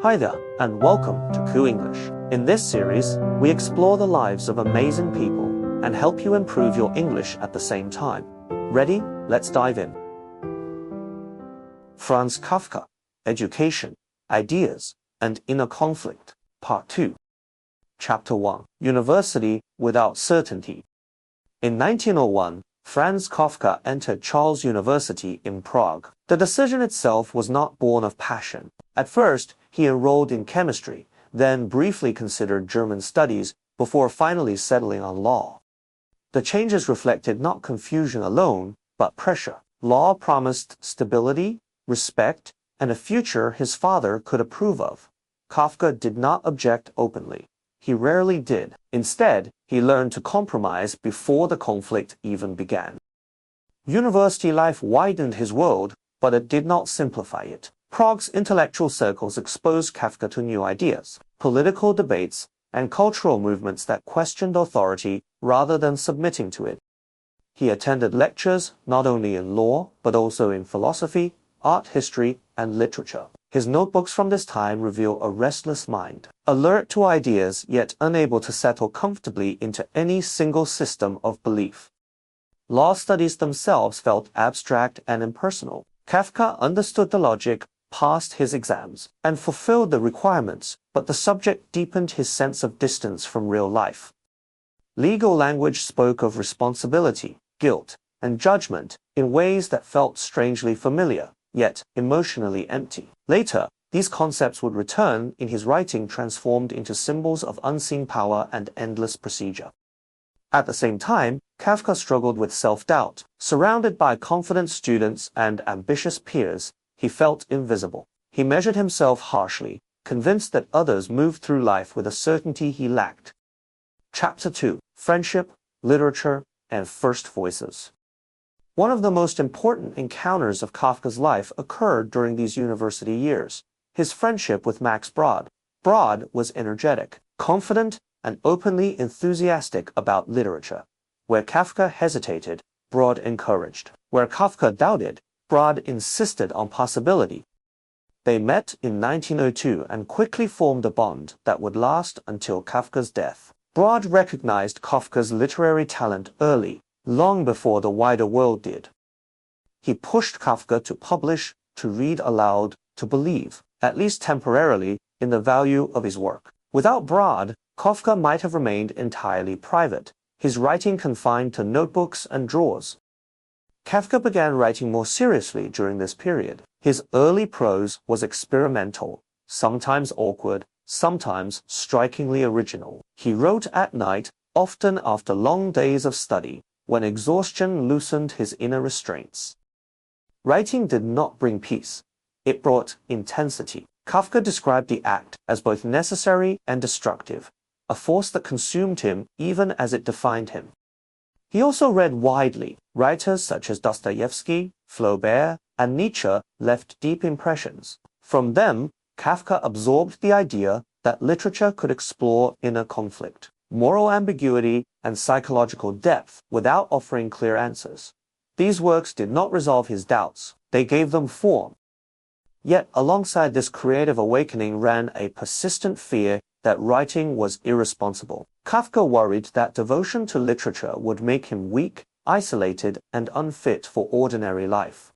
Hi there, and welcome to Ku English. In this series, we explore the lives of amazing people and help you improve your English at the same time. Ready? Let's dive in. Franz Kafka, Education, Ideas, and Inner Conflict, Part 2. Chapter 1, University Without Certainty. In 1901, Franz Kafka entered Charles University in Prague. The decision itself was not born of passion. At first, he enrolled in chemistry, then briefly considered German studies before finally settling on law. The changes reflected not confusion alone, but pressure. Law promised stability, respect, and a future his father could approve of. Kafka did not object openly. He rarely did. Instead, he learned to compromise before the conflict even began. University life widened his world, but it did not simplify it. Prague's intellectual circles exposed Kafka to new ideas, political debates, and cultural movements that questioned authority rather than submitting to it. He attended lectures not only in law, but also in philosophy, art history, and literature. His notebooks from this time reveal a restless mind, alert to ideas yet unable to settle comfortably into any single system of belief. Law studies themselves felt abstract and impersonal. Kafka understood the logic, passed his exams, and fulfilled the requirements, but the subject deepened his sense of distance from real life. Legal language spoke of responsibility, guilt, and judgment in ways that felt strangely familiar, yet emotionally empty. Later, these concepts would return in his writing, transformed into symbols of unseen power and endless procedure. At the same time, Kafka struggled with self-doubt. Surrounded by confident students and ambitious peers, he felt invisible. He measured himself harshly, convinced that others moved through life with a certainty he lacked. Chapter 2. Friendship, Literature, and First Voices. One of the most important encounters of Kafka's life occurred during these university years, his friendship with Max Brod. Brod was energetic, confident, and openly enthusiastic about literature. Where Kafka hesitated, Brod encouraged. Where Kafka doubted, Brod insisted on possibility. They met in 1902 and quickly formed a bond that would last until Kafka's death. Brod recognized Kafka's literary talent early, long before the wider world did. He pushed Kafka to publish, to read aloud, to believe, at least temporarily, in the value of his work. Without Brod, Kafka might have remained entirely private, his writing confined to notebooks and drawers. Kafka began writing more seriously during this period. His early prose was experimental, sometimes awkward, sometimes strikingly original. He wrote at night, often after long days of study, when exhaustion loosened his inner restraints. Writing did not bring peace. It brought intensity. Kafka described the act as both necessary and destructive, a force that consumed him even as it defined him. He also read widely. Writers such as Dostoevsky, Flaubert, and Nietzsche left deep impressions. From them, Kafka absorbed the idea that literature could explore inner conflict, moral ambiguity, and psychological depth without offering clear answers. These works did not resolve his doubts, they gave them form. Yet alongside this creative awakening ran a persistent fear that writing was irresponsible. Kafka worried that devotion to literature would make him weak, isolated, and unfit for ordinary life.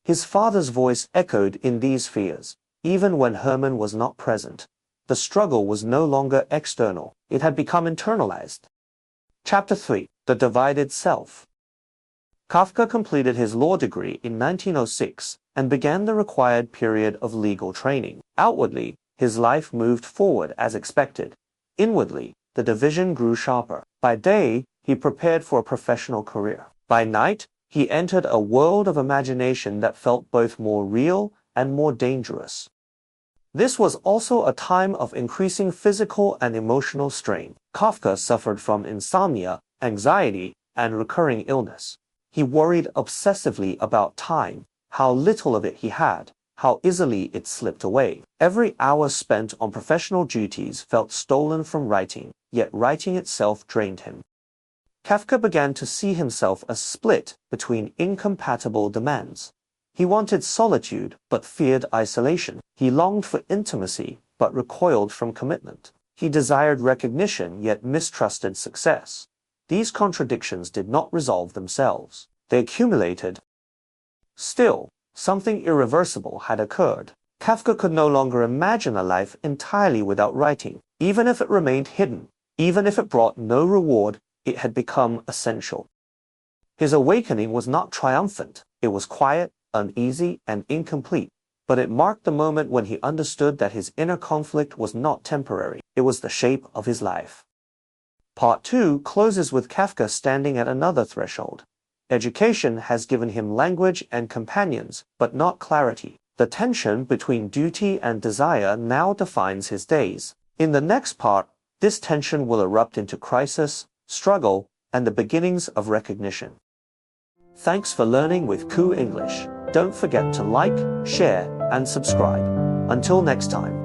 His father's voice echoed in these fears, even when Hermann was not present. The struggle was no longer external, it had become internalized. Chapter 3. The Divided Self. Kafka completed his law degree in 1906 and began the required period of legal training. Outwardly, his life moved forward as expected. Inwardly, the division grew sharper. By day, he prepared for a professional career. By night, he entered a world of imagination that felt both more real and more dangerous. This was also a time of increasing physical and emotional strain. Kafka suffered from insomnia, anxiety, and recurring illness. He worried obsessively about time, how little of it he had, how easily it slipped away. Every hour spent on professional duties felt stolen from writing, yet writing itself drained him. Kafka began to see himself as split between incompatible demands. He wanted solitude, but feared isolation. He longed for intimacy, but recoiled from commitment. He desired recognition, yet mistrusted success. These contradictions did not resolve themselves. They accumulated. Still, something irreversible had occurred. Kafka could no longer imagine a life entirely without writing. Even if it remained hidden, even if it brought no reward, it had become essential. His awakening was not triumphant. It was quiet, uneasy, and incomplete, but it marked the moment when he understood that his inner conflict was not temporary. It was the shape of his life. Part 2 closes with Kafka standing at another threshold. Education has given him language and companions, but not clarity. The tension between duty and desire now defines his days. In the next part, this tension will erupt into crisis, struggle, and the beginnings of recognition. Thanks for learning with Ku English. Don't forget to like, share, and subscribe. Until next time.